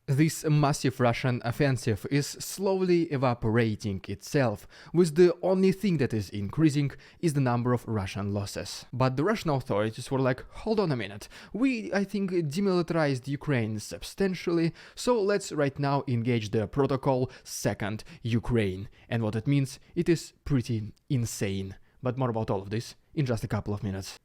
This massive Russian offensive is slowly evaporating itself, with the only thing that is increasing is the number of Russian losses. But the Russian authorities were like, hold on a minute, I think, demilitarized Ukraine substantially, so let's right now engage the protocol Second Ukraine. And what it means, it is pretty insane. But more about all of this in just a couple of minutes.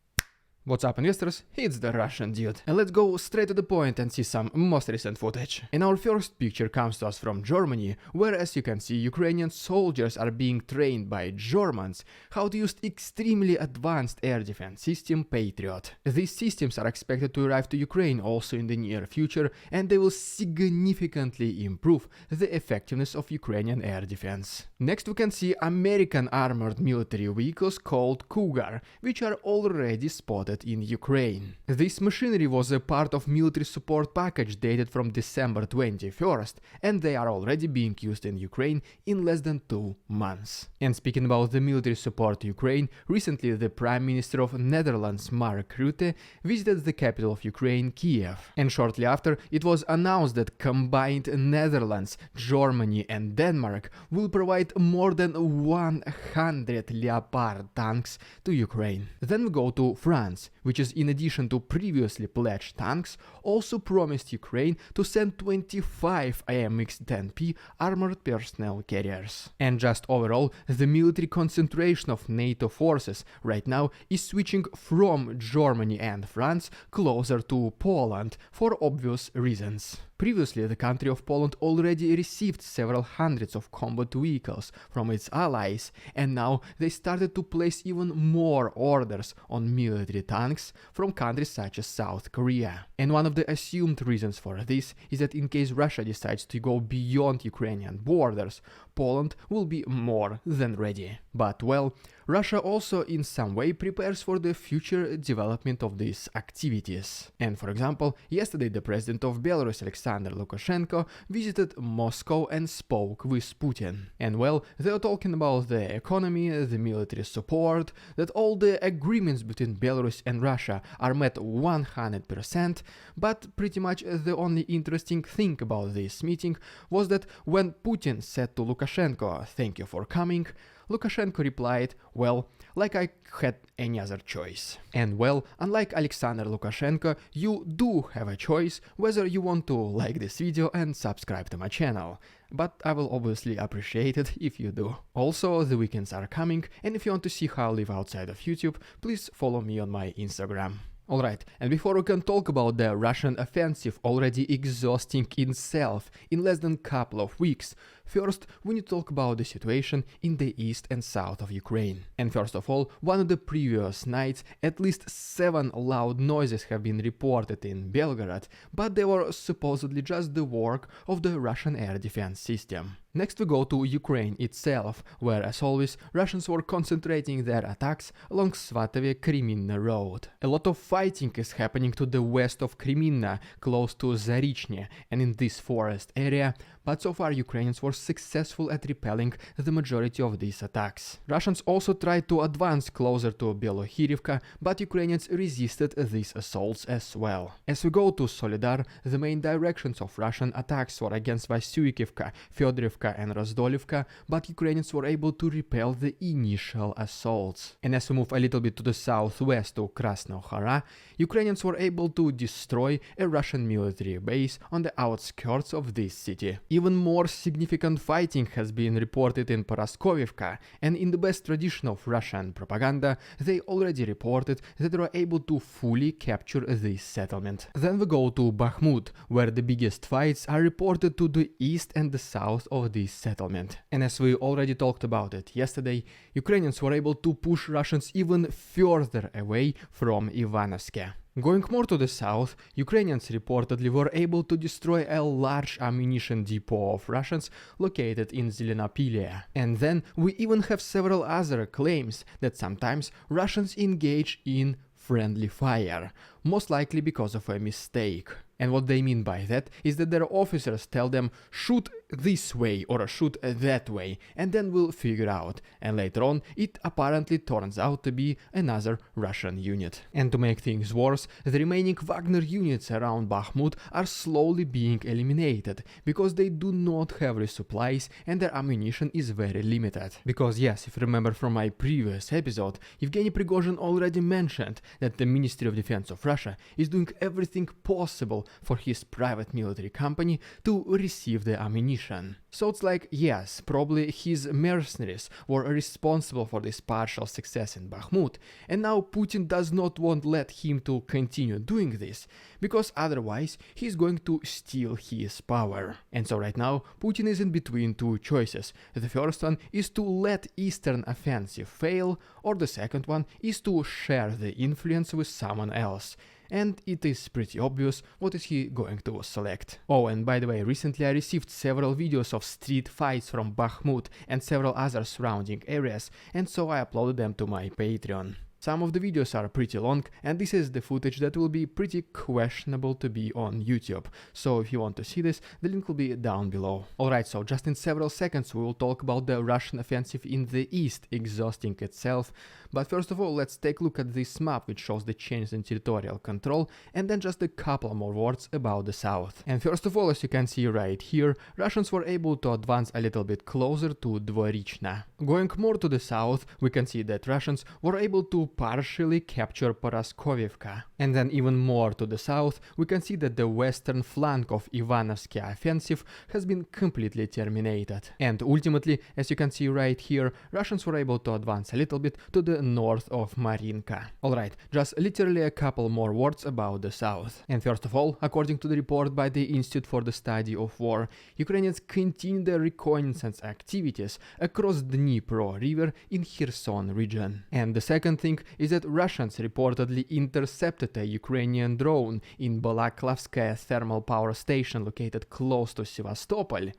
What's up, investors? It's the Russian dude. And let's go straight to the point and see some most recent footage. And our first picture comes to us from Germany, where, as you can see, Ukrainian soldiers are being trained by Germans how to use extremely advanced air defense system Patriot. These systems are expected to arrive to Ukraine also in the near future, and they will significantly improve the effectiveness of Ukrainian air defense. Next we can see American armored military vehicles called Cougar, which are already spotted in Ukraine. This machinery was a part of military support package dated from December 21st, and they are already being used in Ukraine in less than 2 months. And speaking about the military support to Ukraine, recently the Prime Minister of Netherlands, Mark Rutte, visited the capital of Ukraine, Kiev. And shortly after, it was announced that combined Netherlands, Germany and Denmark will provide more than 100 Leopard tanks to Ukraine. Then we go to France, which is, in addition to previously pledged tanks, also promised Ukraine to send 25 AMX-10P armored personnel carriers. And just overall, the military concentration of NATO forces right now is switching from Germany and France closer to Poland for obvious reasons. Previously, the country of Poland already received several hundreds of combat vehicles from its allies, and now they started to place even more orders on military tanks from countries such as South Korea. And one of the assumed reasons for this is that in case Russia decides to go beyond Ukrainian borders, Poland will be more than ready. But well, Russia also in some way prepares for the future development of these activities. And for example, yesterday the president of Belarus, Alexander Lukashenko, visited Moscow and spoke with Putin. And well, they are talking about the economy, the military support, that all the agreements between Belarus and Russia are met 100%, but pretty much the only interesting thing about this meeting was that when Putin said to Lukashenko, "Thank you for coming," Lukashenko replied, well, like I had any other choice. And well, unlike Alexander Lukashenko, you do have a choice whether you want to like this video and subscribe to my channel. But I will obviously appreciate it if you do. Also, the weekends are coming, and if you want to see how I live outside of YouTube, please follow me on my Instagram. Alright, and before we can talk about the Russian offensive already exhausting itself in less than a couple of weeks, first we need to talk about the situation in the east and south of Ukraine. And first of all, one of the previous nights, at least 7 loud noises have been reported in Belgorod, but they were supposedly just the work of the Russian air defense system. Next we go to Ukraine itself, where as always Russians were concentrating their attacks along Svatove-Kremina road. A lot of fighting is happening to the west of Kremina, close to Zarychny and in this forest area, but so far Ukrainians were successful at repelling the majority of these attacks. Russians also tried to advance closer to Belohirivka, but Ukrainians resisted these assaults as well. As we go to Solidar, the main directions of Russian attacks were against Vasyukivka, Fyodorivka and Rozdolivka, but Ukrainians were able to repel the initial assaults. And as we move a little bit to the southwest to Krasnohora, Ukrainians were able to destroy a Russian military base on the outskirts of this city. Even more significant fighting has been reported in Paraskovivka, and in the best tradition of Russian propaganda, they already reported that they were able to fully capture this settlement. Then we go to Bakhmut, where the biggest fights are reported to the east and the south of this settlement. And as we already talked about it yesterday, Ukrainians were able to push Russians even further away from Ivanovsk. Going more to the south, Ukrainians reportedly were able to destroy a large ammunition depot of Russians located in Zelenopilia. And then we even have several other claims that sometimes Russians engage in friendly fire. most likely because of a mistake. And what they mean by that is that their officers tell them shoot this way or shoot that way, and then we'll figure out. And later on, it apparently turns out to be another Russian unit. And to make things worse, the remaining Wagner units around Bakhmut are slowly being eliminated, because they do not have resupplies and their ammunition is very limited. Because yes, if you remember from my previous episode, Yevgeny Prigozhin already mentioned that the Ministry of Defense of Russia is doing everything possible for his private military company to receive the ammunition. So it's like, yes, probably his mercenaries were responsible for this partial success in Bakhmut, and now Putin does not want to let him to continue doing this, because otherwise he's going to steal his power. And so right now, Putin is in between two choices. The first one is to let Eastern offensive fail, or the second one is to share the influence with someone else. And it is pretty obvious what is he going to select. Oh, and by the way, recently I received several videos of street fights from Bakhmut and several other surrounding areas, and so I uploaded them to my Patreon. Some of the videos are pretty long, and this is the footage that will be pretty questionable to be on YouTube. So if you want to see this, the link will be down below. Alright, so just in several seconds we will talk about the Russian offensive in the east exhausting itself. But first of all, let's take a look at this map which shows the changes in territorial control, and then just a couple more words about the south. And first of all, as you can see right here, Russians were able to advance a little bit closer to Dvorichna. Going more to the south, we can see that Russians were able to partially capture Paraskovivka. And then even more to the south, we can see that the western flank of Ivanovsky offensive has been completely terminated. And ultimately, as you can see right here, Russians were able to advance a little bit to the north of Marinka. Alright, just literally a couple more words about the south. And first of all, according to the report by the Institute for the Study of War, Ukrainians continue their reconnaissance activities across the Dnipro river in Kherson region. And the second thing is that Russians reportedly intercepted a Ukrainian drone in Balaklavskaya thermal power station located close to Sevastopol,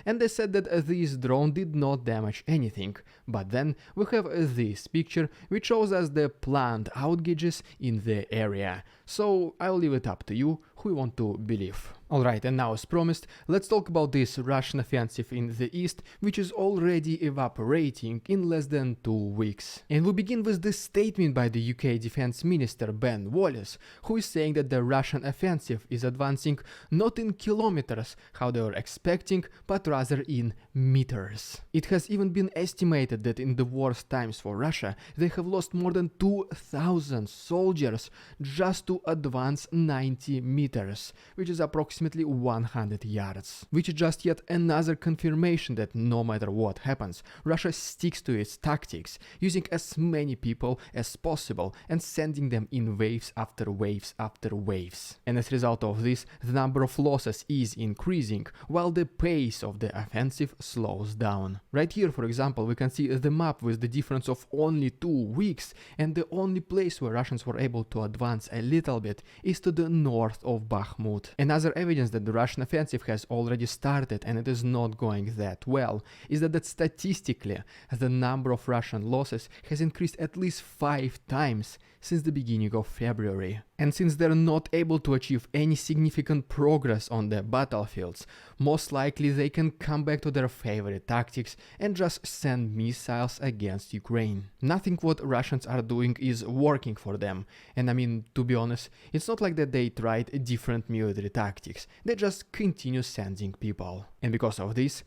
and they said that this drone did not damage anything. But then we have this picture which shows us the planned outages in the area. So I'll leave it up to you who you want to believe. Alright, and now as promised, let's talk about this Russian offensive in the east, which is already evaporating in less than 2 weeks. And we begin with this statement by the UK Defense Minister Ben Wallace, who is saying that the Russian offensive is advancing not in kilometers, how they were expecting, but rather in meters. It has even been estimated that in the worst times for Russia, they have lost more than 2,000 soldiers just to advance 90 meters, which is approximately 100 yards. Which is just yet another confirmation that no matter what happens, Russia sticks to its tactics, using as many people as possible and sending them in waves after waves after waves. And as a result of this, the number of losses is increasing, while the pace of the offensive slows down. Right here, for example, we can see the map with the difference of only 2 weeks, and the only place where Russians were able to advance a little bit is to the north of Bakhmut. Another evidence that the Russian offensive has already started and it is not going that well is that statistically the number of Russian losses has increased at least 5 times since the beginning of February. And since they're not able to achieve any significant progress on the battlefields, most likely they can come back to their favorite tactics and just send missiles against Ukraine. Nothing what Russians are doing is working for them, and I mean, to be honest, it's not like that they tried different military tactics, they just continue sending people. And because of this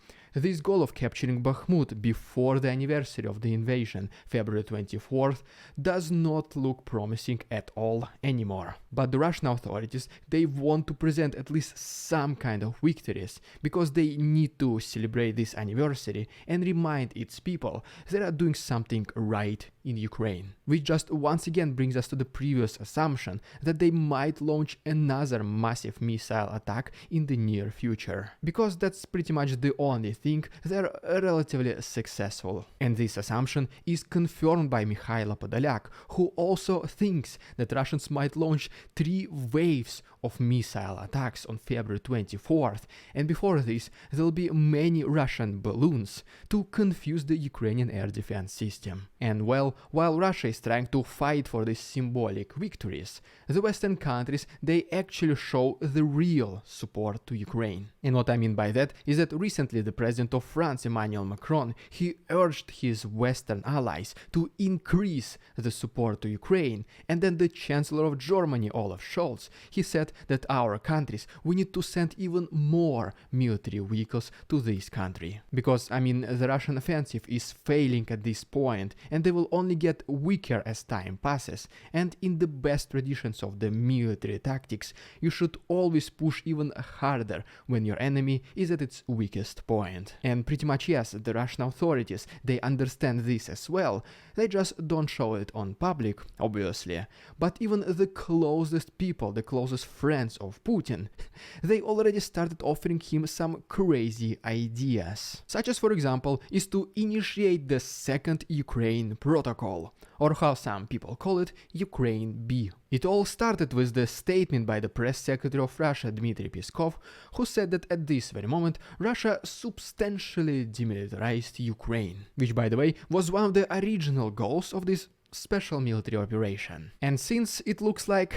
goal of capturing Bakhmut before the anniversary of the invasion, February 24th, does not look promising at all anymore. But the Russian authorities, they want to present at least some kind of victories, because they need to celebrate this anniversary and remind its people they are doing something right in Ukraine. Which just once again brings us to the previous assumption that they might launch another massive missile attack in the near future. Because that's pretty much the only thing they're relatively successful. And this assumption is confirmed by Mikhailo Podolyak, who also thinks that Russians might launch 3 waves of missile attacks on February 24th, and before this there will be many Russian balloons to confuse the Ukrainian air defense system. And well, while Russia is trying to fight for these symbolic victories, the Western countries, they actually show the real support to Ukraine. And what I mean by that is that recently the president of France, Emmanuel Macron, he urged his Western allies to increase the support to Ukraine, and then the Chancellor of Germany, Olaf Scholz, he said that our countries, we need to send even more military vehicles to this country. Because, I mean, the Russian offensive is failing at this point, and they will only get weaker as time passes, and in the best traditions of the military tactics, you should always push even harder when your enemy is at its weakest point. And pretty much yes, the Russian authorities, they understand this as well, they just don't show it on public, obviously, but even the closest people, the closest friends of Putin, they already started offering him some crazy ideas, such as, for example, is to initiate the second Ukraine protocol, or how some people call it, Ukraine B. It all started with the statement by the press secretary of Russia, Dmitry Peskov, who said that at this very moment Russia substantially demilitarized Ukraine, which, by the way, was one of the original goals of this special military operation. And since it looks like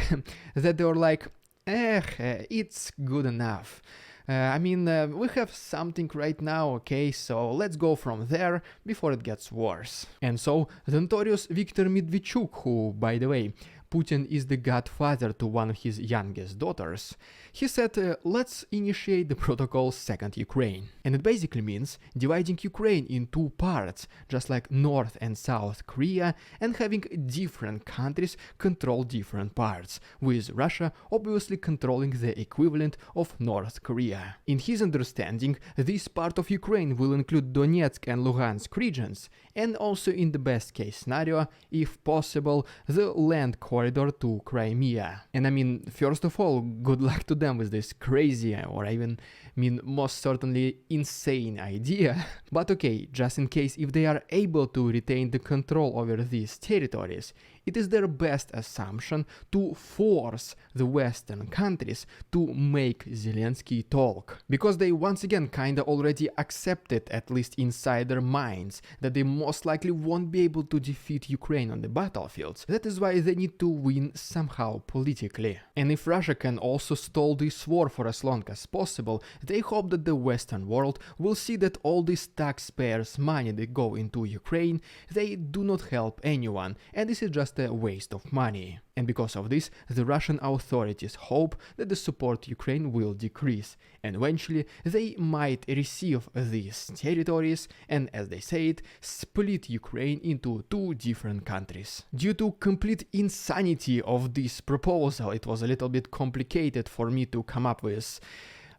that they were like, it's good enough. I mean, we have something right now, okay, so let's go from there before it gets worse. And so the notorious Viktor Medvedchuk, who, by the way, Putin is the godfather to one of his youngest daughters, he said, let's initiate the protocol Second Ukraine. And it basically means dividing Ukraine in 2 parts, just like North and South Korea, and having different countries control different parts, with Russia obviously controlling the equivalent of North Korea. In his understanding, this part of Ukraine will include Donetsk and Luhansk regions, and also in the best case scenario, if possible, the land corridor to Crimea. And I mean, first of all, good luck to them with this crazy, or even most certainly insane idea. But okay, just in case if they are able to retain the control over these territories, it is their best assumption to force the Western countries to make Zelensky talk. Because they once again kinda already accepted, at least inside their minds, that they most likely won't be able to defeat Ukraine on the battlefields. That is why they need to win somehow politically. And if Russia can also stall this war for as long as possible, they hope that the Western world will see that all this taxpayers' money that go into Ukraine, they do not help anyone, and this is just a waste of money. And because of this, the Russian authorities hope that the support to Ukraine will decrease, and eventually they might receive these territories and, as they say it, split Ukraine into 2 different countries. Due to complete insanity of this proposal, it was a little bit complicated for me to come up with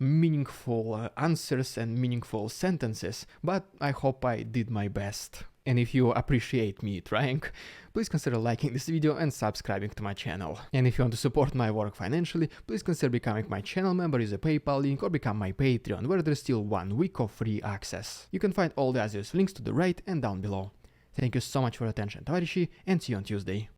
meaningful answers and meaningful sentences, but I hope I did my best. And if you appreciate me trying, please consider liking this video and subscribing to my channel. And if you want to support my work financially, please consider becoming my channel member, use a PayPal link, or become my Patreon, where there's still 1 week of free access. You can find all the others links to the right and down below. Thank you so much for your attention, товарищи, and see you on Tuesday.